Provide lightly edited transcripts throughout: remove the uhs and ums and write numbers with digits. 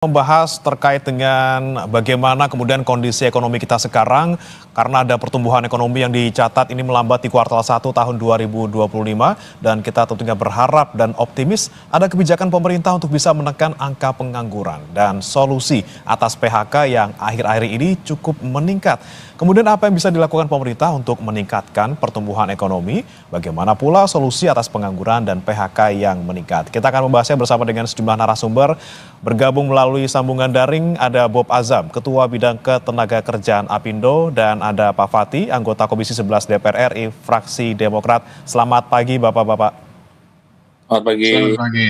Membahas terkait dengan bagaimana kemudian kondisi ekonomi kita sekarang karena ada pertumbuhan ekonomi yang dicatat ini melambat di kuartal 1 tahun 2025 dan kita tentunya berharap dan optimis ada kebijakan pemerintah untuk bisa menekan angka pengangguran dan solusi atas PHK yang akhir-akhir ini cukup meningkat. Kemudian apa yang bisa dilakukan pemerintah untuk meningkatkan pertumbuhan ekonomi? Bagaimana pula solusi atas pengangguran dan PHK yang meningkat? Kita akan membahasnya bersama dengan sejumlah narasumber. Bergabung melalui sambungan daring ada Bob Azam, Ketua Bidang Ketenagakerjaan Apindo, dan ada Pak Fatih, anggota Komisi 11 DPR RI, fraksi Demokrat. Selamat pagi Bapak-Bapak. Selamat pagi. Selamat pagi.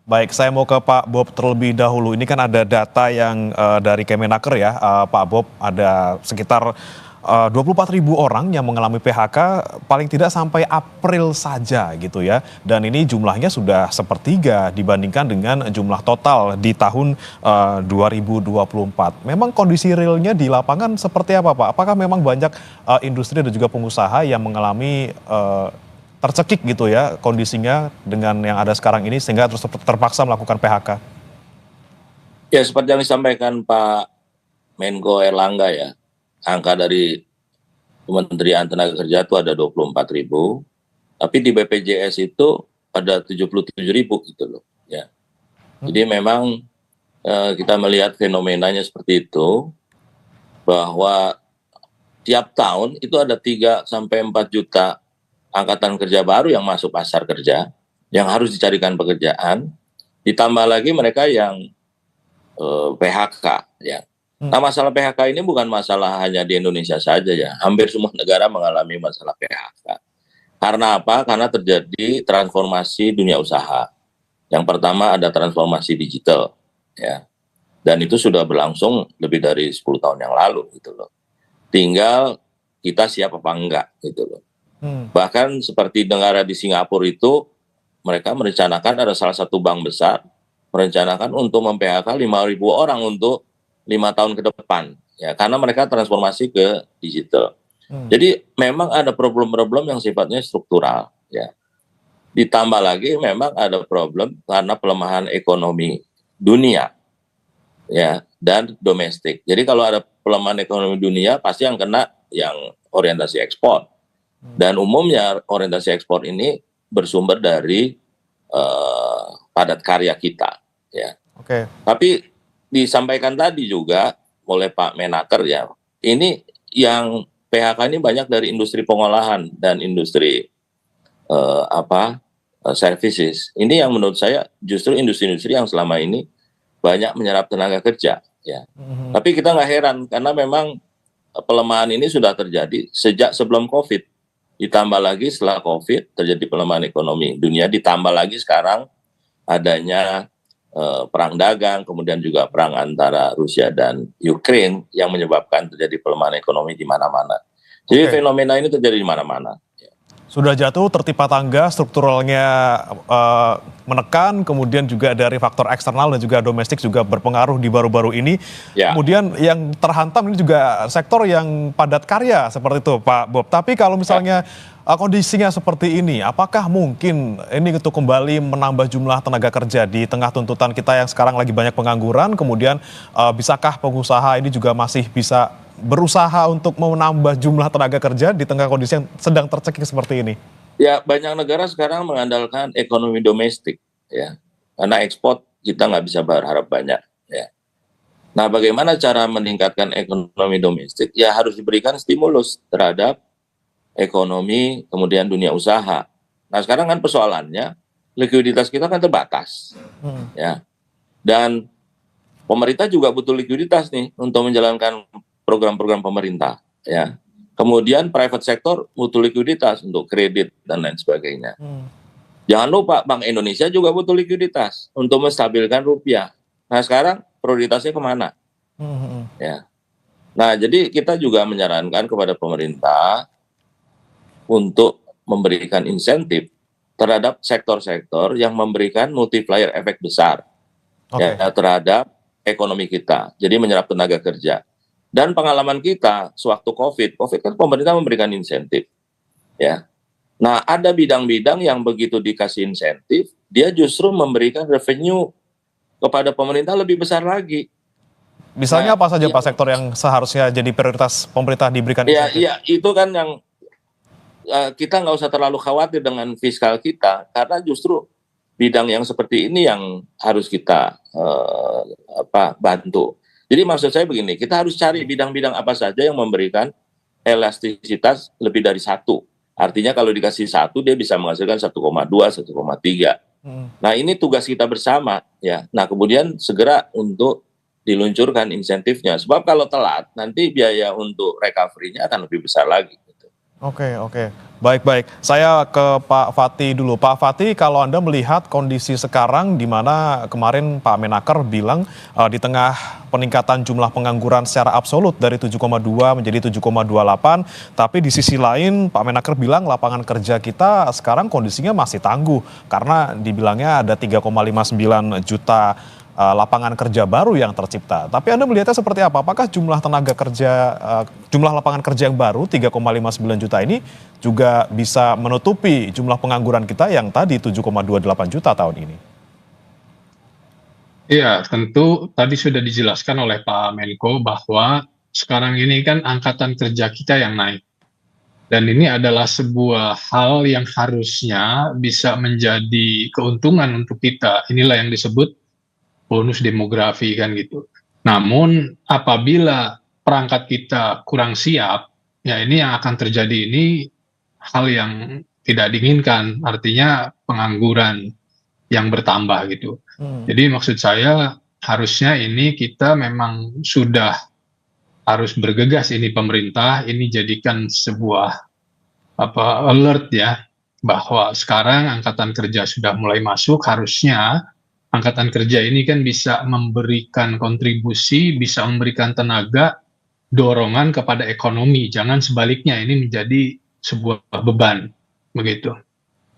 Baik, saya mau ke Pak Bob terlebih dahulu. Ini kan ada data yang dari Kemenaker ya, Pak Bob, ada sekitar 24.000 orang yang mengalami PHK paling tidak sampai April saja gitu ya. Dan ini jumlahnya sudah sepertiga dibandingkan dengan jumlah total di tahun 2024. Memang kondisi realnya di lapangan seperti apa Pak? Apakah memang banyak industri dan juga pengusaha yang mengalami tercekik gitu ya kondisinya dengan yang ada sekarang ini sehingga terus terpaksa melakukan PHK? Ya, seperti yang disampaikan Pak Menko Erlangga ya, angka dari Kementerian Tenaga Kerja itu ada 24.000, tapi di BPJS itu ada 77.000 gitu loh. Ya. Jadi memang kita melihat fenomenanya seperti itu, bahwa tiap tahun itu ada 3 sampai 4 juta angkatan kerja baru yang masuk pasar kerja, yang harus dicarikan pekerjaan, ditambah lagi mereka yang PHK ya. Nah, masalah PHK ini bukan masalah hanya di Indonesia saja ya. Hampir semua negara mengalami masalah PHK. Karena apa? Karena terjadi transformasi dunia usaha. Yang pertama ada transformasi digital ya. Dan itu sudah berlangsung lebih dari 10 tahun yang lalu gitu loh. Tinggal kita siap apa enggak gitu loh. Bahkan seperti negara di Singapura itu, mereka merencanakan, ada salah satu bank besar merencanakan untuk mem-PHK 5.000 orang untuk 5 tahun ke depan ya, karena mereka transformasi ke digital. Jadi memang ada problem-problem yang sifatnya struktural ya. Ditambah lagi memang ada problem karena pelemahan ekonomi dunia ya dan domestik. Jadi kalau ada pelemahan ekonomi dunia pasti yang kena yang orientasi ekspor. Dan umumnya orientasi ekspor ini bersumber dari padat karya kita ya. Oke. Tapi disampaikan tadi juga oleh Pak Menaker ya, ini yang PHK ini banyak dari industri pengolahan dan industri services. Ini yang menurut saya justru industri-industri yang selama ini banyak menyerap tenaga kerja ya. Tapi kita nggak heran karena memang pelemahan ini sudah terjadi sejak sebelum COVID. Ditambah lagi setelah COVID terjadi pelemahan ekonomi dunia, ditambah lagi sekarang adanya perang dagang, kemudian juga perang antara Rusia dan Ukraine yang menyebabkan terjadi pelemahan ekonomi di mana-mana. Jadi fenomena ini terjadi di mana-mana. Sudah jatuh tertimpa tangga, strukturalnya menekan, kemudian juga dari faktor eksternal dan juga domestik juga berpengaruh di baru-baru ini. Ya. Kemudian yang terhantam ini juga sektor yang padat karya seperti itu Pak Bob. Tapi kalau misalnya kondisinya seperti ini, apakah mungkin ini untuk kembali menambah jumlah tenaga kerja di tengah tuntutan kita yang sekarang lagi banyak pengangguran, kemudian bisakah pengusaha ini juga masih bisa berusaha untuk menambah jumlah tenaga kerja di tengah kondisi yang sedang tercekik seperti ini? Ya, banyak negara sekarang mengandalkan ekonomi domestik ya, karena ekspor kita nggak bisa berharap banyak ya. Nah, bagaimana cara meningkatkan ekonomi domestik? Ya harus diberikan stimulus terhadap ekonomi, kemudian dunia usaha. Nah, sekarang kan persoalannya likuiditas kita kan terbatas ya, dan pemerintah juga butuh likuiditas nih untuk menjalankan program-program pemerintah ya. Kemudian private sector butuh likuiditas untuk kredit dan lain sebagainya. Jangan lupa Bank Indonesia juga butuh likuiditas untuk menstabilkan rupiah. Nah, sekarang prioritasnya kemana? Ya. Nah, jadi kita juga menyarankan kepada pemerintah untuk memberikan insentif terhadap sektor-sektor yang memberikan multiplier efek besar ya, terhadap ekonomi kita. Jadi menyerap tenaga kerja. Dan pengalaman kita sewaktu COVID kan pemerintah memberikan insentif, ya. Nah, ada bidang-bidang yang begitu dikasih insentif, dia justru memberikan revenue kepada pemerintah lebih besar lagi. Misalnya Nah, apa saja ya, Pak sektor yang seharusnya jadi prioritas pemerintah diberikan ya, insentif? ya itu kan yang kita nggak usah terlalu khawatir dengan fiskal kita, karena justru bidang yang seperti ini yang harus kita bantu. Jadi maksud saya begini, kita harus cari bidang-bidang apa saja yang memberikan elastisitas lebih dari satu. Artinya kalau dikasih satu, dia bisa menghasilkan 1,2, 1,3. Hmm. Nah ini tugas kita bersama ya. Nah kemudian segera untuk diluncurkan insentifnya. Sebab kalau telat, nanti biaya untuk recovery-nya akan lebih besar lagi. Oke, oke. Baik-baik. Saya ke Pak Fatih dulu. Pak Fatih, kalau Anda melihat kondisi sekarang di mana kemarin Pak Menaker bilang di tengah peningkatan jumlah pengangguran secara absolut dari 7,2 menjadi 7,28, tapi di sisi lain Pak Menaker bilang lapangan kerja kita sekarang kondisinya masih tangguh karena dibilangnya ada 3,59 juta lapangan kerja baru yang tercipta. Tapi Anda melihatnya seperti apa? Apakah jumlah tenaga kerja, jumlah lapangan kerja yang baru 3,59 juta ini juga bisa menutupi jumlah pengangguran kita yang tadi 7,28 juta tahun ini? Iya, tentu tadi sudah dijelaskan oleh Pak Menko bahwa sekarang ini kan angkatan kerja kita yang naik. Dan ini adalah sebuah hal yang harusnya bisa menjadi keuntungan untuk kita. Inilah yang disebut bonus demografi kan gitu. Namun apabila perangkat kita kurang siap, ya ini yang akan terjadi ini hal yang tidak diinginkan, artinya pengangguran yang bertambah gitu. Jadi maksud saya harusnya ini kita memang sudah harus bergegas, ini pemerintah ini jadikan sebuah alert ya, bahwa sekarang angkatan kerja sudah mulai masuk, harusnya angkatan kerja ini kan bisa memberikan kontribusi, bisa memberikan tenaga, dorongan kepada ekonomi. Jangan sebaliknya ini menjadi sebuah beban, begitu.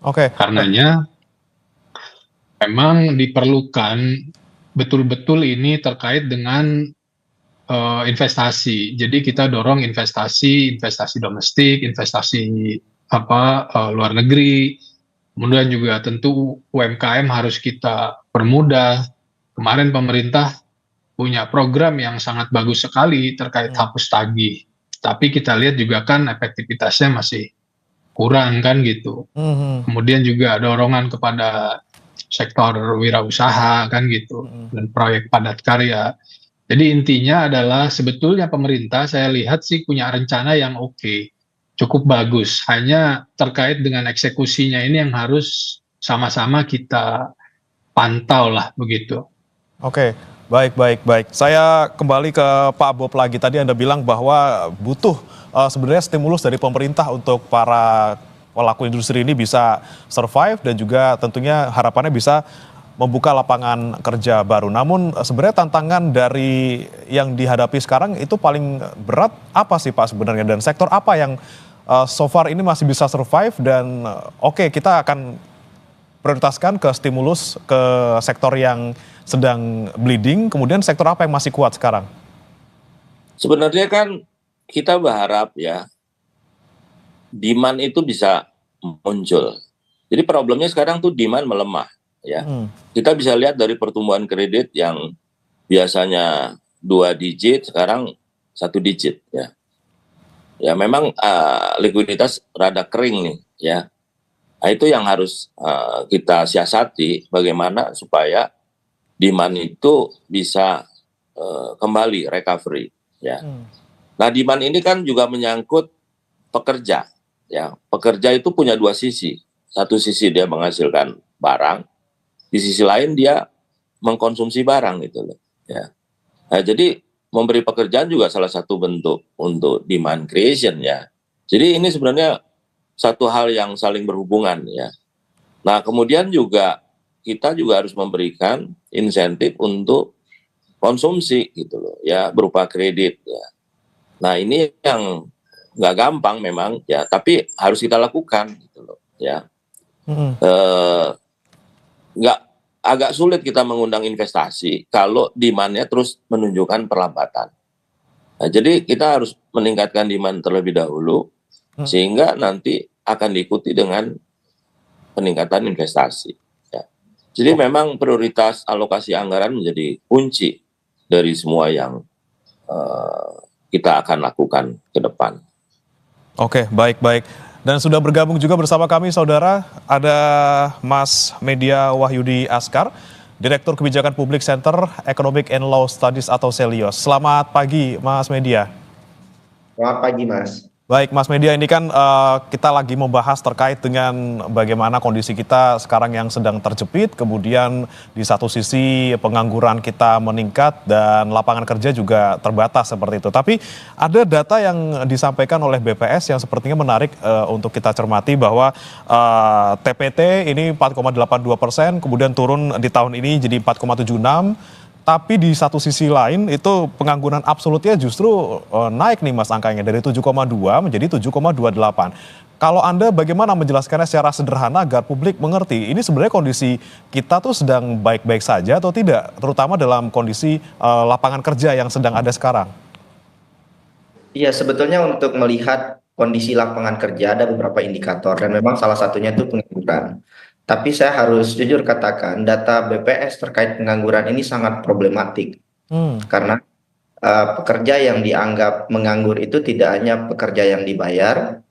Oke. Karenanya memang diperlukan betul-betul ini terkait dengan investasi. Jadi kita dorong investasi domestik, investasi luar negeri. Kemudian juga tentu UMKM harus kita permudah. Kemarin pemerintah punya program yang sangat bagus sekali terkait hapus tagih. Tapi kita lihat juga kan efektivitasnya masih kurang kan gitu. Kemudian juga dorongan kepada sektor wirausaha kan gitu, dan proyek padat karya. Jadi intinya adalah sebetulnya pemerintah saya lihat sih punya rencana yang oke, cukup bagus. Hanya terkait dengan eksekusinya ini yang harus sama-sama kita pantau lah begitu. Oke, baik. Saya kembali ke Pak Bob lagi. Tadi Anda bilang bahwa butuh sebenarnya stimulus dari pemerintah untuk para pelaku industri ini bisa survive dan juga tentunya harapannya bisa membuka lapangan kerja baru. Namun sebenarnya tantangan dari yang dihadapi sekarang itu paling berat apa sih Pak sebenarnya, dan sektor apa yang so far ini masih bisa survive dan oke, kita akan prioritaskan ke stimulus ke sektor yang sedang bleeding, kemudian sektor apa yang masih kuat sekarang? Sebenarnya kan kita berharap ya demand itu bisa muncul. Jadi problemnya sekarang tuh demand melemah ya. Kita bisa lihat dari pertumbuhan kredit yang biasanya 2 digit sekarang 1 digit ya. Ya memang likuiditas rada kering nih ya. Nah, itu yang harus kita siasati, bagaimana supaya demand itu bisa kembali recovery ya. Nah demand ini kan juga menyangkut pekerja ya. Pekerja itu punya 2 sisi. Satu sisi dia menghasilkan barang, di sisi lain dia mengkonsumsi barang gitu loh ya. Nah, jadi memberi pekerjaan juga salah satu bentuk untuk demand creation ya. Jadi ini sebenarnya satu hal yang saling berhubungan ya. Nah kemudian juga kita juga harus memberikan insentif untuk konsumsi gitu loh ya, berupa kredit ya. Nah ini yang nggak gampang memang ya, tapi harus kita lakukan gitu loh ya. Nggak, agak sulit kita mengundang investasi kalau demand-nya terus menunjukkan perlambatan. Nah, jadi kita harus meningkatkan demand terlebih dahulu sehingga nanti akan diikuti dengan peningkatan investasi. Ya. Jadi memang prioritas alokasi anggaran menjadi kunci dari semua yang kita akan lakukan ke depan. Oke, baik-baik. Dan sudah bergabung juga bersama kami saudara, ada Mas Media Wahyudi Askar, Direktur Kebijakan Publik Center Economic and Law Studies atau Celios. Selamat pagi Mas Media. Selamat pagi Mas. Baik Mas Media, ini kan kita lagi membahas terkait dengan bagaimana kondisi kita sekarang yang sedang terjepit, kemudian di satu sisi pengangguran kita meningkat dan lapangan kerja juga terbatas seperti itu. Tapi ada data yang disampaikan oleh BPS yang sepertinya menarik untuk kita cermati bahwa TPT ini 4,82%, kemudian turun di tahun ini jadi 4,76%. Tapi di satu sisi lain itu pengangguran absolutnya justru naik nih Mas angkanya dari 7,2 menjadi 7,28. Kalau Anda bagaimana menjelaskannya secara sederhana agar publik mengerti ini sebenarnya kondisi kita tuh sedang baik-baik saja atau tidak, terutama dalam kondisi lapangan kerja yang sedang ada sekarang? Iya, sebetulnya untuk melihat kondisi lapangan kerja ada beberapa indikator dan memang salah satunya itu pengangguran. Tapi saya harus jujur katakan data BPS terkait pengangguran ini sangat problematik. Karena pekerja yang dianggap menganggur itu tidak hanya pekerja yang dibayar,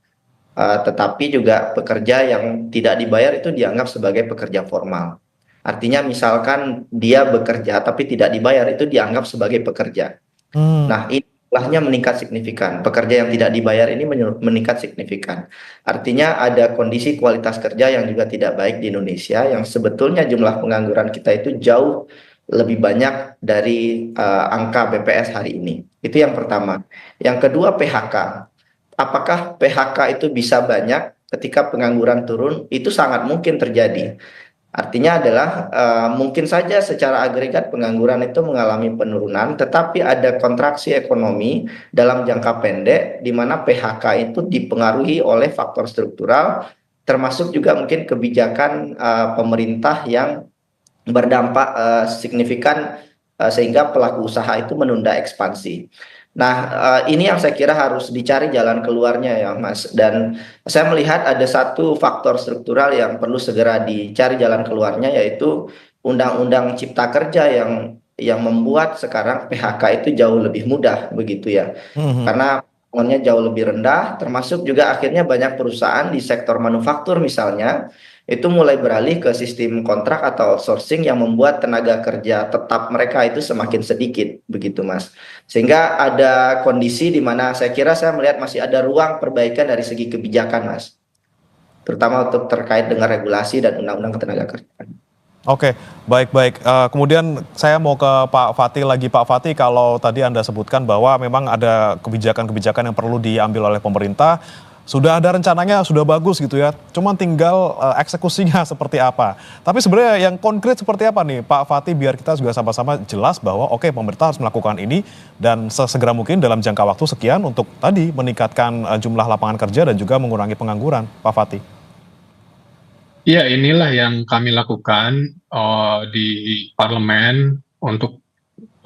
tetapi juga pekerja yang tidak dibayar itu dianggap sebagai pekerja formal. Artinya misalkan dia bekerja tapi tidak dibayar itu dianggap sebagai pekerja. Nah, ini jumlahnya meningkat signifikan. Pekerja yang tidak dibayar ini meningkat signifikan. Artinya ada kondisi kualitas kerja yang juga tidak baik di Indonesia, yang sebetulnya jumlah pengangguran kita itu jauh lebih banyak dari angka BPS hari ini. Itu yang pertama. Yang kedua, PHK. Apakah PHK itu bisa banyak ketika pengangguran turun? Itu sangat mungkin terjadi. Artinya adalah mungkin saja secara agregat pengangguran itu mengalami penurunan, tetapi ada kontraksi ekonomi dalam jangka pendek di mana PHK itu dipengaruhi oleh faktor struktural, termasuk juga mungkin kebijakan pemerintah yang berdampak signifikan sehingga pelaku usaha itu menunda ekspansi. Nah, ini yang saya kira harus dicari jalan keluarnya ya Mas. Dan saya melihat ada satu faktor struktural yang perlu segera dicari jalan keluarnya, yaitu Undang-Undang Cipta Kerja yang membuat sekarang PHK itu jauh lebih mudah begitu ya. Karena potongannya jauh lebih rendah, termasuk juga akhirnya banyak perusahaan di sektor manufaktur misalnya itu mulai beralih ke sistem kontrak atau outsourcing yang membuat tenaga kerja tetap mereka itu semakin sedikit begitu Mas. Sehingga ada kondisi di mana saya melihat masih ada ruang perbaikan dari segi kebijakan Mas. Terutama untuk terkait dengan regulasi dan undang-undang ketenagakerjaan. Oke, baik-baik. Kemudian saya mau ke Pak Fatih lagi. Pak Fatih, kalau tadi Anda sebutkan bahwa memang ada kebijakan-kebijakan yang perlu diambil oleh pemerintah, sudah ada rencananya, sudah bagus gitu ya. Cuman tinggal eksekusinya seperti apa. Tapi sebenarnya yang konkret seperti apa nih Pak Fatih, biar kita juga sama-sama jelas bahwa oke, pemerintah harus melakukan ini dan sesegera mungkin dalam jangka waktu sekian untuk tadi meningkatkan jumlah lapangan kerja dan juga mengurangi pengangguran. Pak Fatih. Ya, inilah yang kami lakukan di parlemen untuk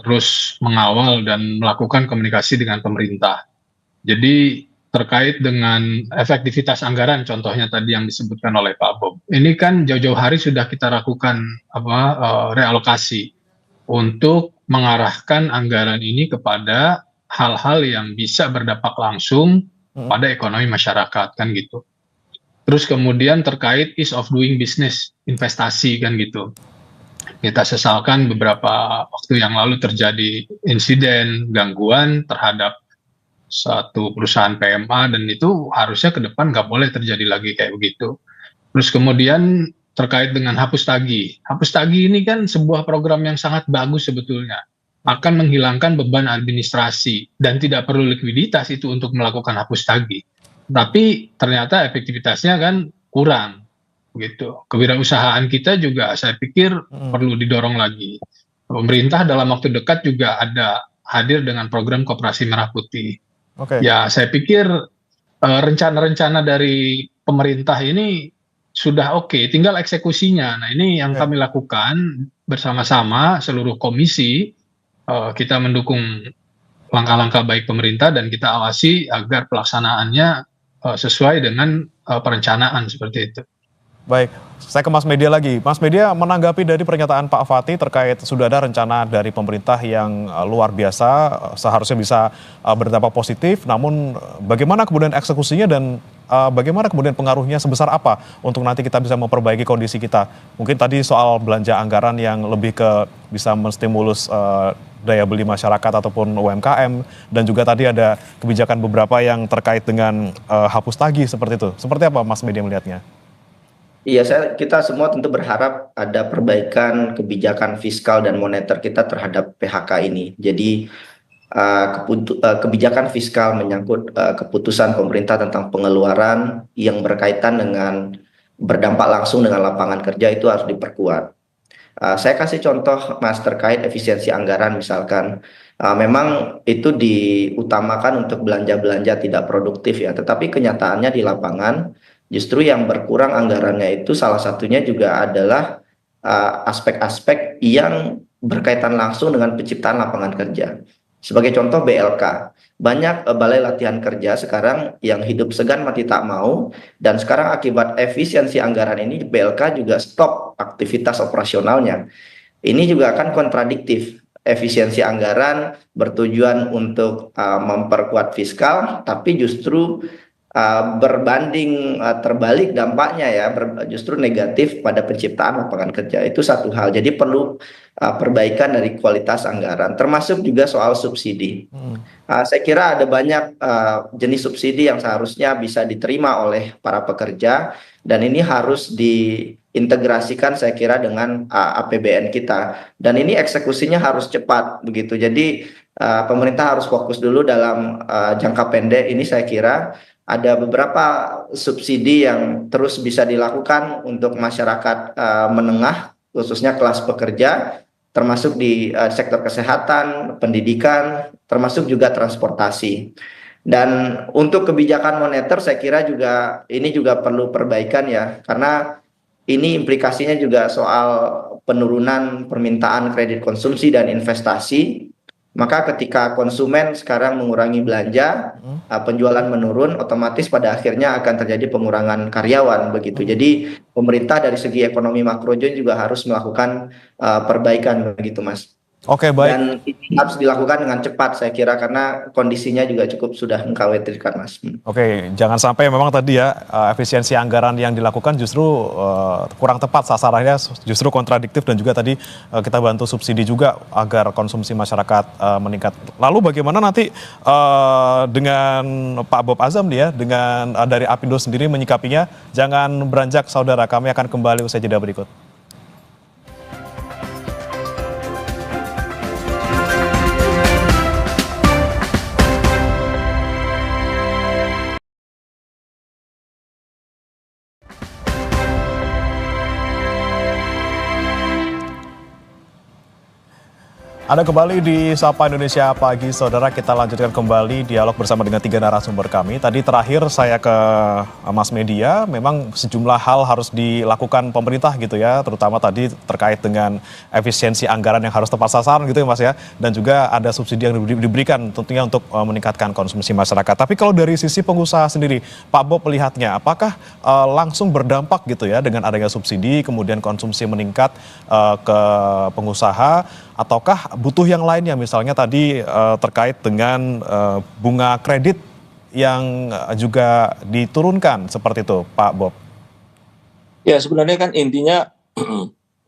terus mengawal dan melakukan komunikasi dengan pemerintah. Jadi terkait dengan efektivitas anggaran, contohnya tadi yang disebutkan oleh Pak Bob. Ini kan jauh-jauh hari sudah kita lakukan realokasi untuk mengarahkan anggaran ini kepada hal-hal yang bisa berdampak langsung pada ekonomi masyarakat kan gitu. Terus kemudian terkait ease of doing business, investasi kan gitu. Kita sesalkan beberapa waktu yang lalu terjadi insiden gangguan terhadap satu perusahaan PMA dan itu harusnya ke depan nggak boleh terjadi lagi kayak begitu. Terus kemudian terkait dengan hapus tagih. Hapus tagih ini kan sebuah program yang sangat bagus sebetulnya. Akan menghilangkan beban administrasi dan tidak perlu likuiditas itu untuk melakukan hapus tagih. Tapi ternyata efektivitasnya kan kurang gitu. Kewirausahaan kita juga saya pikir perlu didorong lagi. Pemerintah dalam waktu dekat juga ada hadir dengan program Koperasi Merah Putih. Ya, saya pikir rencana-rencana dari pemerintah ini sudah oke, tinggal eksekusinya. Nah, ini yang kami lakukan bersama-sama seluruh komisi. Kita mendukung langkah-langkah baik pemerintah dan kita awasi agar pelaksanaannya sesuai dengan perencanaan seperti itu. Baik, saya ke Mas Media lagi. Mas Media, menanggapi dari pernyataan Pak Fatih terkait sudah ada rencana dari pemerintah yang luar biasa, seharusnya bisa berdampak positif, namun bagaimana kemudian eksekusinya dan bagaimana kemudian pengaruhnya sebesar apa untuk nanti kita bisa memperbaiki kondisi kita? Mungkin tadi soal belanja anggaran yang lebih ke bisa menstimulus daya beli masyarakat ataupun UMKM, dan juga tadi ada kebijakan beberapa yang terkait dengan hapus tagih seperti itu. Seperti apa Mas Media melihatnya? Iya, kita semua tentu berharap ada perbaikan kebijakan fiskal dan moneter kita terhadap PHK ini. Jadi kebijakan fiskal menyangkut keputusan pemerintah tentang pengeluaran yang berkaitan dengan berdampak langsung dengan lapangan kerja itu harus diperkuat. Saya kasih contoh Mas terkait efisiensi anggaran misalkan. Memang itu diutamakan untuk belanja-belanja tidak produktif ya, tetapi kenyataannya di lapangan justru yang berkurang anggarannya itu salah satunya juga adalah aspek-aspek yang berkaitan langsung dengan penciptaan lapangan kerja. Sebagai contoh BLK, banyak balai latihan kerja sekarang yang hidup segan mati tak mau, dan sekarang akibat efisiensi anggaran ini BLK juga stop aktivitas operasionalnya. Ini juga akan kontradiktif. Efisiensi anggaran bertujuan untuk memperkuat fiskal, tapi justru berbanding terbalik dampaknya ya, justru negatif pada penciptaan lapangan kerja. Itu satu hal. Jadi perlu perbaikan dari kualitas anggaran, termasuk juga soal subsidi. Saya kira ada banyak jenis subsidi yang seharusnya bisa diterima oleh para pekerja, dan ini harus diintegrasikan saya kira dengan APBN kita. Dan ini eksekusinya harus cepat begitu. Jadi pemerintah harus fokus dulu dalam jangka pendek ini. Saya kira ada beberapa subsidi yang terus bisa dilakukan untuk masyarakat menengah, khususnya kelas pekerja, termasuk di sektor kesehatan, pendidikan, termasuk juga transportasi. Dan untuk kebijakan moneter saya kira juga ini juga perlu perbaikan ya, karena ini implikasinya juga soal penurunan permintaan kredit konsumsi dan investasi. Maka ketika konsumen sekarang mengurangi belanja, penjualan menurun, otomatis pada akhirnya akan terjadi pengurangan karyawan begitu. Jadi pemerintah dari segi ekonomi makro juga harus melakukan perbaikan begitu, Mas. Oke, baik. Dan ini harus dilakukan dengan cepat saya kira, karena kondisinya juga cukup sudah mengkhawatirkan, Mas. Oke, jangan sampai memang tadi ya efisiensi anggaran yang dilakukan justru kurang tepat sasarannya, justru kontradiktif, dan juga tadi kita bantu subsidi juga agar konsumsi masyarakat meningkat. Lalu bagaimana nanti dengan Pak Bob Azam nih ya, dengan dari Apindo sendiri menyikapinya? Jangan beranjak saudara, kami akan kembali usai jeda berikut. Anda kembali di Sapa Indonesia Pagi, saudara. Kita lanjutkan kembali dialog bersama dengan 3 narasumber kami. Tadi terakhir saya ke Mas Media, memang sejumlah hal harus dilakukan pemerintah gitu ya, terutama tadi terkait dengan efisiensi anggaran yang harus tepat sasaran gitu ya Mas ya, dan juga ada subsidi yang diberikan tentunya untuk meningkatkan konsumsi masyarakat. Tapi kalau dari sisi pengusaha sendiri, Pak Bob melihatnya, apakah langsung berdampak gitu ya dengan adanya subsidi, kemudian konsumsi meningkat ke pengusaha, ataukah butuh yang lainnya, misalnya tadi terkait dengan bunga kredit yang juga diturunkan seperti itu, Pak Bob? Ya, sebenarnya kan intinya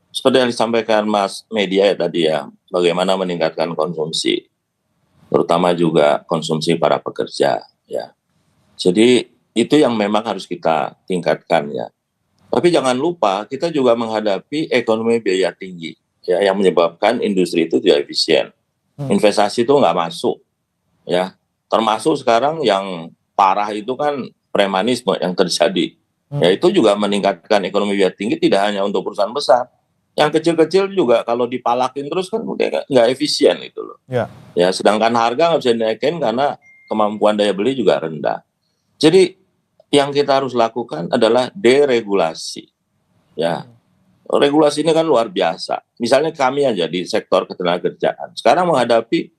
seperti yang disampaikan Mas Media ya tadi ya, bagaimana meningkatkan konsumsi, terutama juga konsumsi para pekerja ya. Jadi itu yang memang harus kita tingkatkan ya. Tapi jangan lupa kita juga menghadapi ekonomi biaya tinggi ya, yang menyebabkan industri itu tidak efisien. Investasi itu nggak masuk ya, termasuk sekarang yang parah itu kan premanisme yang terjadi ya, itu juga meningkatkan ekonomi biaya tinggi, tidak hanya untuk perusahaan besar, yang kecil-kecil juga kalau dipalakin terus kan nggak efisien itu loh ya, sedangkan harga nggak bisa dinaikin karena kemampuan daya beli juga rendah. Jadi yang kita harus lakukan adalah deregulasi ya. Regulasi ini kan luar biasa. Misalnya kami aja di sektor ketenagakerjaan sekarang menghadapi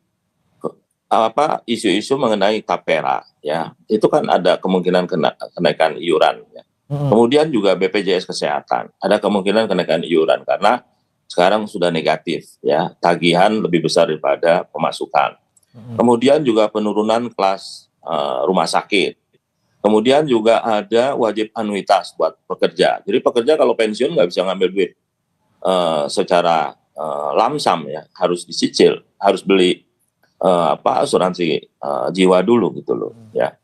isu-isu mengenai tapera ya. Itu kan ada kemungkinan kenaikan iuran ya. Kemudian juga BPJS Kesehatan, ada kemungkinan kenaikan iuran karena sekarang sudah negatif ya, tagihan lebih besar daripada pemasukan. Kemudian juga penurunan kelas rumah sakit. Kemudian juga ada wajib anuitas buat pekerja. Jadi pekerja kalau pensiun nggak bisa ngambil duit secara lamsam ya, harus dicicil, harus beli asuransi jiwa dulu gitu loh ya.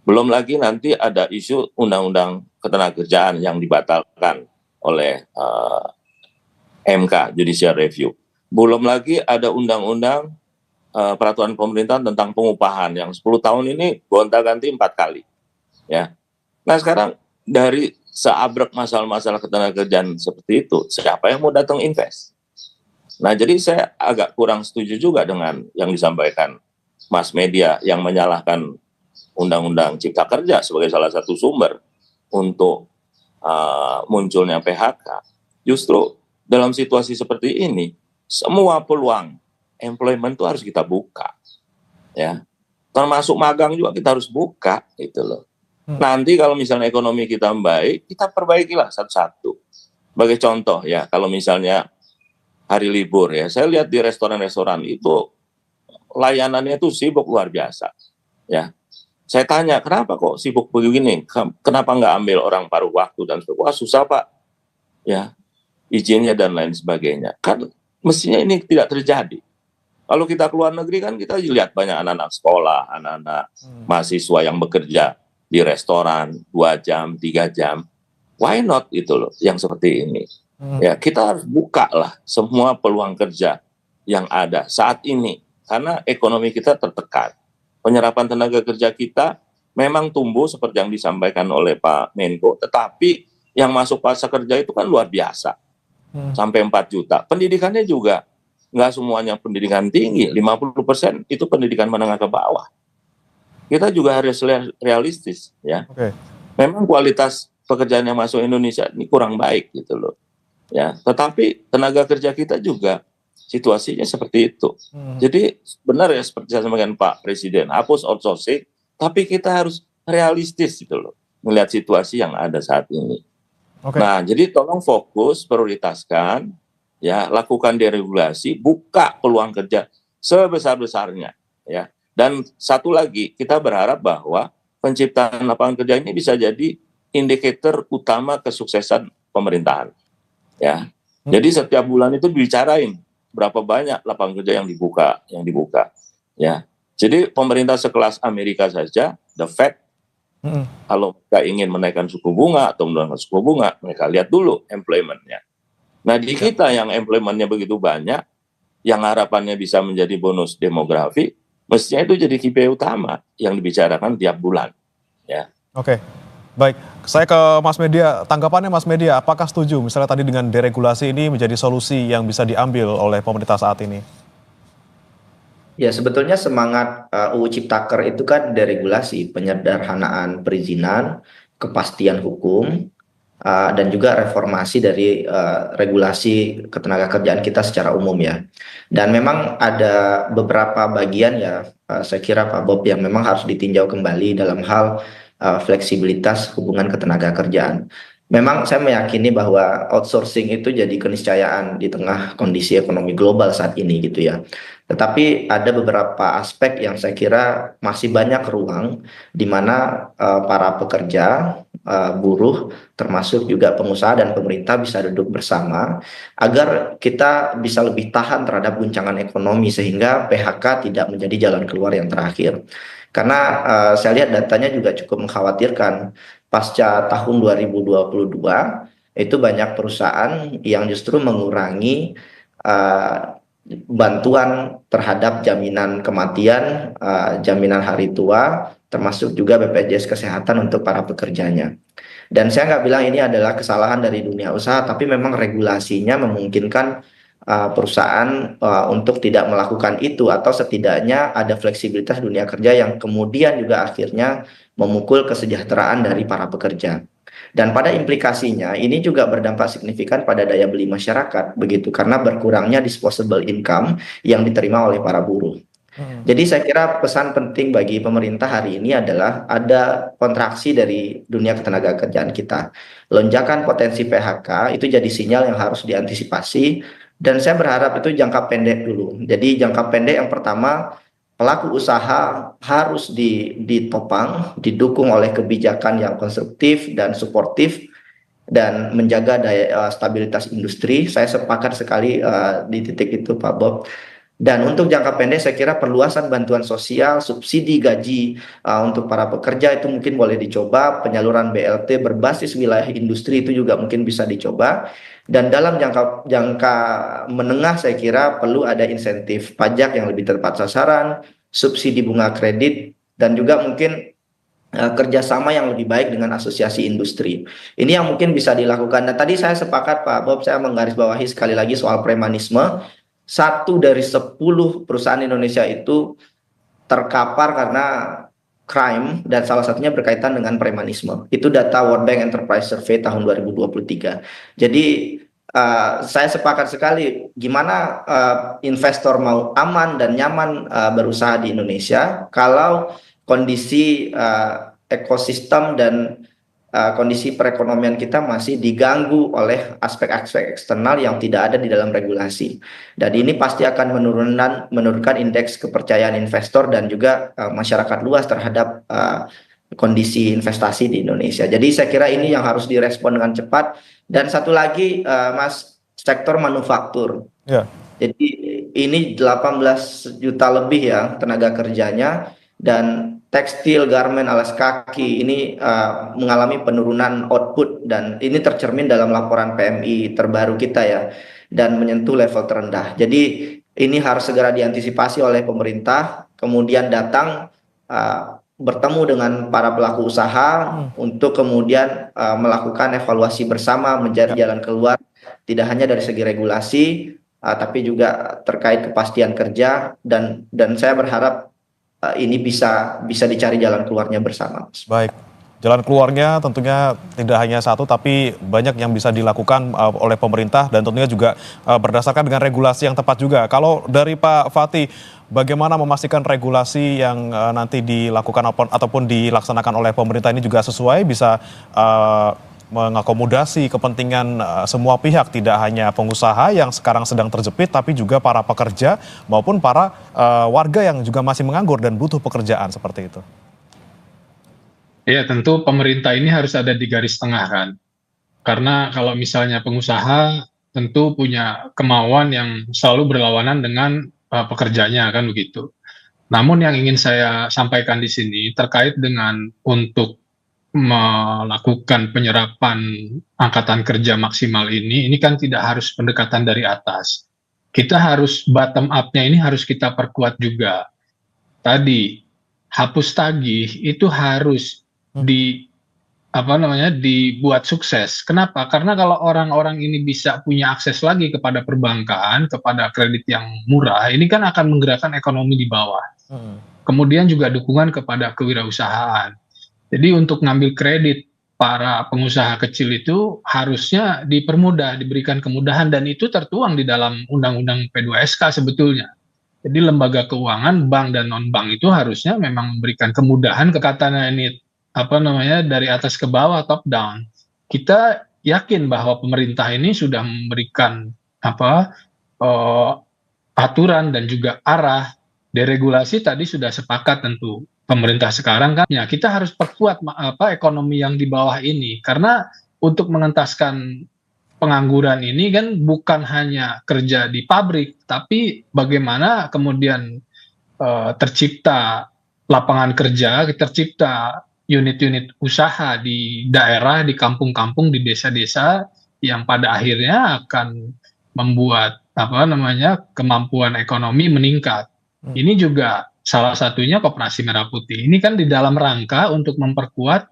Belum lagi nanti ada isu undang-undang ketenagakerjaan yang dibatalkan oleh MK Judicial Review. Belum lagi ada undang-undang peraturan pemerintahan tentang pengupahan yang 10 tahun ini gonta-ganti 4 kali. Ya. Nah sekarang dari seabrek masalah-masalah ketenagakerjaan seperti itu, siapa yang mau datang invest? Nah jadi saya agak kurang setuju juga dengan yang disampaikan mass media yang menyalahkan Undang-Undang Cipta Kerja sebagai salah satu sumber untuk munculnya PHK. Justru dalam situasi seperti ini, semua peluang employment itu harus kita buka, ya. Termasuk magang juga kita harus buka, gitu loh. Nanti kalau misalnya ekonomi kita baik, kita perbaikilah satu-satu. Sebagai contoh ya, kalau misalnya hari libur ya, saya lihat di restoran-restoran itu layanannya itu sibuk luar biasa, ya. Saya tanya, kenapa kok sibuk begini? Kenapa nggak ambil orang paruh waktu dan sebagainya? Wah susah Pak, ya, izinnya dan lain sebagainya. Kan mestinya ini tidak terjadi. Kalau kita keluar negeri kan kita lihat banyak anak-anak sekolah, anak-anak mahasiswa yang bekerja di restoran 2 jam, 3 jam. Why not itu loh, yang seperti ini. Ya kita harus buka lah semua peluang kerja yang ada saat ini. Karena ekonomi kita tertekan. Penyerapan tenaga kerja kita memang tumbuh seperti yang disampaikan oleh Pak Menko, tetapi yang masuk pasar kerja itu kan luar biasa, sampai 4 juta. Pendidikannya juga nggak semuanya pendidikan tinggi, 50% itu pendidikan menengah ke bawah. Kita juga harus realistis, ya. Memang kualitas pekerjaan yang masuk Indonesia ini kurang baik gitu loh, ya. Tetapi tenaga kerja kita juga situasinya seperti itu. Jadi benar ya seperti saya sampaikan Pak Presiden, hapus outsourcing, tapi kita harus realistis gitu loh, melihat situasi yang ada saat ini. Nah, jadi tolong fokus, prioritaskan, ya, lakukan deregulasi, buka peluang kerja sebesar-besarnya, ya. Dan satu lagi, kita berharap bahwa penciptaan lapangan kerja ini bisa jadi indikator utama kesuksesan pemerintahan, ya. Jadi setiap bulan itu dibicarain berapa banyak lapangan kerja yang dibuka, ya. Jadi pemerintah sekelas Amerika saja, the Fed, kalau mereka ingin menaikkan suku bunga atau menurunkan suku bunga, mereka lihat dulu employment-nya. Nah di kita yang employment-nya begitu banyak, yang harapannya bisa menjadi bonus demografi, mestinya itu jadi KPI utama yang dibicarakan tiap bulan, ya. Baik, saya ke Mas Media. Tanggapannya Mas Media, apakah setuju misalnya tadi dengan deregulasi ini menjadi solusi yang bisa diambil oleh pemerintah saat ini? Ya, sebetulnya semangat UU Ciptaker itu kan deregulasi, penyederhanaan perizinan, kepastian hukum, dan juga reformasi dari regulasi ketenagakerjaan kita secara umum ya. Dan memang ada beberapa bagian ya, saya kira Pak Bob, yang memang harus ditinjau kembali dalam hal fleksibilitas hubungan ketenagakerjaan. Memang saya meyakini bahwa outsourcing itu jadi keniscayaan di tengah kondisi ekonomi global saat ini gitu ya. Tetapi ada beberapa aspek yang saya kira masih banyak ruang di mana para pekerja, buruh, termasuk juga pengusaha dan pemerintah bisa duduk bersama agar kita bisa lebih tahan terhadap guncangan ekonomi sehingga PHK tidak menjadi jalan keluar yang terakhir. Karena saya lihat datanya juga cukup mengkhawatirkan. Pasca tahun 2022 itu banyak perusahaan yang justru mengurangi bantuan terhadap jaminan kematian, jaminan hari tua, termasuk juga BPJS Kesehatan untuk para pekerjanya. Dan saya nggak bilang ini adalah kesalahan dari dunia usaha, tapi memang regulasinya memungkinkan perusahaan untuk tidak melakukan itu, atau setidaknya ada fleksibilitas dunia kerja yang kemudian juga akhirnya memukul kesejahteraan dari para pekerja. Dan pada implikasinya ini juga berdampak signifikan pada daya beli masyarakat begitu, karena berkurangnya disposable income yang diterima oleh para buruh. Jadi saya kira pesan penting bagi pemerintah hari ini adalah ada kontraksi dari dunia ketenagakerjaan kita. Lonjakan potensi PHK itu jadi sinyal yang harus diantisipasi dan saya berharap itu jangka pendek dulu. Jadi jangka pendek yang pertama, pelaku usaha harus ditopang, didukung oleh kebijakan yang konstruktif dan suportif dan menjaga stabilitas industri. Saya sepakat sekali di titik itu Pak Bob. Dan untuk jangka pendek saya kira perluasan bantuan sosial, subsidi gaji untuk para pekerja itu mungkin boleh dicoba, penyaluran BLT berbasis wilayah industri itu juga mungkin bisa dicoba. Dan dalam jangka menengah saya kira perlu ada insentif pajak yang lebih tepat sasaran, subsidi bunga kredit, dan juga mungkin kerjasama yang lebih baik dengan asosiasi industri. Ini yang mungkin bisa dilakukan. Dan tadi saya sepakat Pak Bob, saya menggarisbawahi sekali lagi soal premanisme. 1 dari 10 perusahaan Indonesia itu terkapar karena crime dan salah satunya berkaitan dengan premanisme. Itu data World Bank Enterprise Survey tahun 2023. Jadi saya sepakat sekali gimana investor mau aman dan nyaman berusaha di Indonesia kalau kondisi ekosistem dan kondisi perekonomian kita masih diganggu oleh aspek-aspek eksternal yang tidak ada di dalam regulasi. Dan ini pasti akan menurunkan indeks kepercayaan investor dan juga masyarakat luas terhadap kondisi investasi di Indonesia. Jadi saya kira ini yang harus direspon dengan cepat. Dan satu lagi Mas, sektor manufaktur. Ya. Jadi ini 18 juta lebih ya tenaga kerjanya, dan tekstil, garmen, alas kaki ini mengalami penurunan output dan ini tercermin dalam laporan PMI terbaru kita ya, dan menyentuh level terendah. Jadi ini harus segera diantisipasi oleh pemerintah, kemudian datang bertemu dengan para pelaku usaha untuk kemudian melakukan evaluasi bersama, mencari jalan keluar tidak hanya dari segi regulasi tapi juga terkait kepastian kerja, dan saya berharap ini bisa dicari jalan keluarnya bersama. Baik, jalan keluarnya tentunya tidak hanya satu, tapi banyak yang bisa dilakukan oleh pemerintah dan tentunya juga berdasarkan dengan regulasi yang tepat juga. Kalau dari Pak Fatih, bagaimana memastikan regulasi yang nanti dilakukan ataupun dilaksanakan oleh pemerintah ini juga sesuai, bisa mengakomodasi kepentingan semua pihak, tidak hanya pengusaha yang sekarang sedang terjepit, tapi juga para pekerja maupun para warga yang juga masih menganggur dan butuh pekerjaan seperti itu. Ya, tentu pemerintah ini harus ada di garis tengah kan. Karena kalau misalnya pengusaha tentu punya kemauan yang selalu berlawanan dengan pekerjanya kan begitu. Namun yang ingin saya sampaikan di sini terkait dengan untuk melakukan penyerapan angkatan kerja maksimal ini kan tidak harus pendekatan dari atas. Kita harus bottom up-nya ini harus kita perkuat juga. Tadi hapus tagih itu harus dibuat sukses. Kenapa? Karena kalau orang-orang ini bisa punya akses lagi kepada perbankan, kepada kredit yang murah, ini kan akan menggerakkan ekonomi di bawah. Kemudian juga dukungan kepada kewirausahaan. Jadi untuk ngambil kredit para pengusaha kecil itu harusnya dipermudah, diberikan kemudahan, dan itu tertuang di dalam Undang-Undang P2SK sebetulnya. Jadi lembaga keuangan, bank dan non-bank itu harusnya memang memberikan kemudahan ke katanya ini dari atas ke bawah, top down. Kita yakin bahwa pemerintah ini sudah memberikan aturan dan juga arah. Deregulasi tadi sudah sepakat tentu. Pemerintah sekarang kan ya kita harus perkuat ekonomi yang di bawah ini, karena untuk mengentaskan pengangguran ini kan bukan hanya kerja di pabrik, tapi bagaimana kemudian tercipta lapangan kerja, tercipta unit-unit usaha di daerah, di kampung-kampung, di desa-desa yang pada akhirnya akan membuat kemampuan ekonomi meningkat. Ini juga salah satunya Koperasi Merah Putih. Ini kan di dalam rangka untuk memperkuat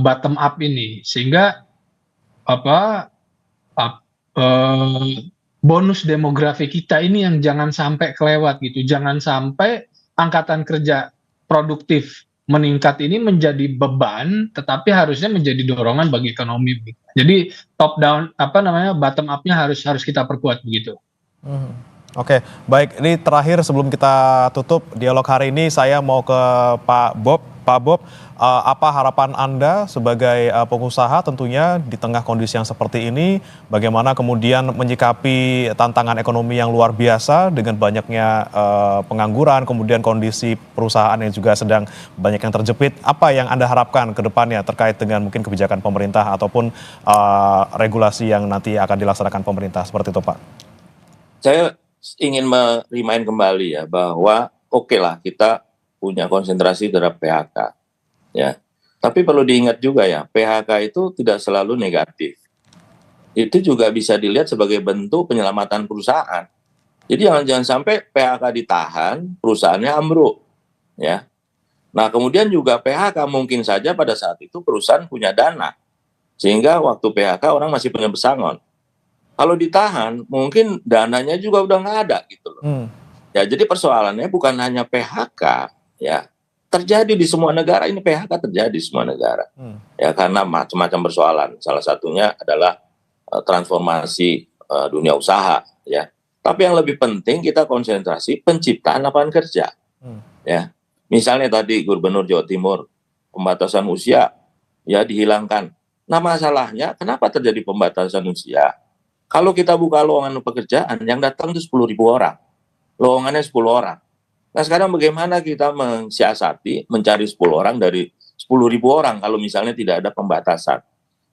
bottom up ini, sehingga bonus demografi kita ini yang jangan sampai kelewat gitu. Jangan sampai angkatan kerja produktif meningkat ini menjadi beban, tetapi harusnya menjadi dorongan bagi ekonomi. Jadi top down bottom up-nya harus kita perkuat begitu. Oke, baik. Ini terakhir sebelum kita tutup dialog hari ini, saya mau ke Pak Bob. Pak Bob, apa harapan Anda sebagai pengusaha tentunya di tengah kondisi yang seperti ini, bagaimana kemudian menyikapi tantangan ekonomi yang luar biasa dengan banyaknya pengangguran, kemudian kondisi perusahaan yang juga sedang banyak yang terjepit. Apa yang Anda harapkan ke depannya terkait dengan mungkin kebijakan pemerintah ataupun regulasi yang nanti akan dilaksanakan pemerintah, seperti itu Pak? Saya ingin merimain kembali ya bahwa oke lah kita punya konsentrasi terhadap PHK ya. Tapi perlu diingat juga ya, PHK itu tidak selalu negatif. Itu juga bisa dilihat sebagai bentuk penyelamatan perusahaan. Jadi jangan sampai PHK ditahan, perusahaannya ambruk ya. Nah, kemudian juga PHK mungkin saja pada saat itu perusahaan punya dana. Sehingga waktu PHK orang masih punya pesangon. Kalau ditahan, mungkin dananya juga udah nggak ada gitu loh. Ya, jadi persoalannya bukan hanya PHK, ya terjadi di semua negara. Ini PHK terjadi di semua negara. Ya, karena macam-macam persoalan. Salah satunya adalah transformasi dunia usaha. Ya, tapi yang lebih penting kita konsentrasi penciptaan lapangan kerja. Ya, misalnya tadi Gubernur Jawa Timur pembatasan usia ya dihilangkan. Nah, masalahnya kenapa terjadi pembatasan usia? Kalau kita buka lowongan pekerjaan, yang datang itu 10.000 orang. Lowongannya 10 orang. Nah, sekarang bagaimana kita mensiasati, mencari 10 orang dari 10.000 orang kalau misalnya tidak ada pembatasan.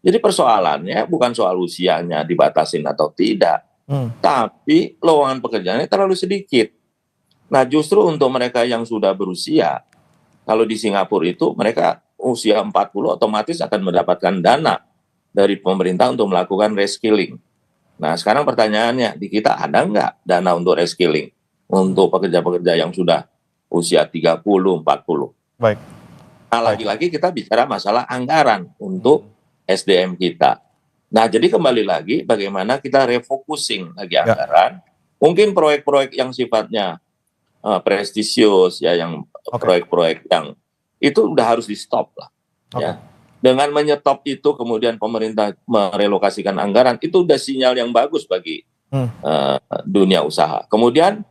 Jadi persoalannya bukan soal usianya dibatasin atau tidak, tapi lowongan pekerjaannya terlalu sedikit. Nah, justru untuk mereka yang sudah berusia, kalau di Singapura itu mereka usia 40 otomatis akan mendapatkan dana dari pemerintah untuk melakukan reskilling. Nah, sekarang pertanyaannya, di kita ada nggak dana untuk reskilling untuk pekerja-pekerja yang sudah usia 30, 40? Baik. Nah, lagi-lagi kita bicara masalah anggaran untuk SDM kita. Nah, jadi kembali lagi bagaimana kita refocusing lagi anggaran. Mungkin proyek-proyek yang sifatnya prestisius, ya, yang proyek-proyek yang itu udah harus di-stop lah. Ya. Dengan menyetop itu kemudian pemerintah merelokasikan anggaran, itu udah sinyal yang bagus bagi dunia usaha. Kemudian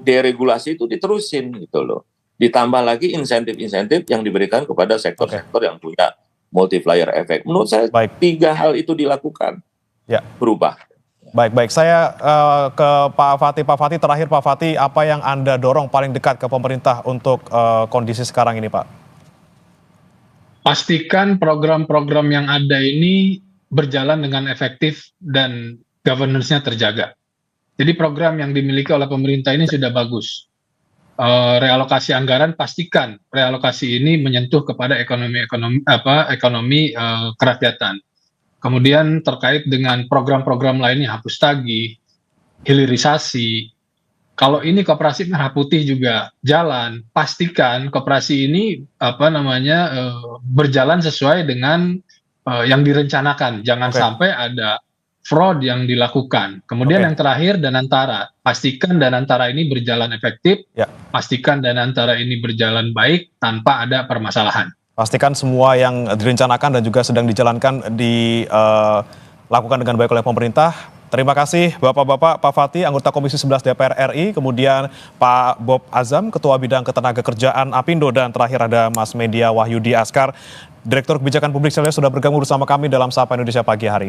deregulasi itu diterusin gitu loh. Ditambah lagi insentif-insentif yang diberikan kepada sektor-sektor yang punya multiplier effect. Menurut saya 3 hal itu dilakukan, berubah. Baik. Saya ke Pak Fatih. Pak Fatih, terakhir Pak Fatih, apa yang Anda dorong paling dekat ke pemerintah untuk kondisi sekarang ini, Pak? Pastikan program-program yang ada ini berjalan dengan efektif dan governance-nya terjaga. Jadi program yang dimiliki oleh pemerintah ini sudah bagus. Realokasi anggaran, pastikan realokasi ini menyentuh kepada ekonomi kerakyatan. Kemudian terkait dengan program-program lainnya, hapus tagih, hilirisasi. Kalau ini koperasi merah putih juga jalan, pastikan koperasi ini berjalan sesuai dengan yang direncanakan. Jangan sampai ada fraud yang dilakukan. Kemudian yang terakhir, Danantara. Pastikan Danantara ini berjalan efektif, pastikan Danantara ini berjalan baik tanpa ada permasalahan. Pastikan semua yang direncanakan dan juga sedang dijalankan dilakukan dengan baik oleh pemerintah. Terima kasih Bapak-Bapak, Pak Fatih, anggota Komisi 11 DPR RI, kemudian Pak Bob Azam, Ketua Bidang Ketenagakerjaan Apindo, dan terakhir ada Mas Media Wahyudi Askar, Direktur Kebijakan Publik sudah bergabung bersama kami dalam Sapa Indonesia Pagi hari ini.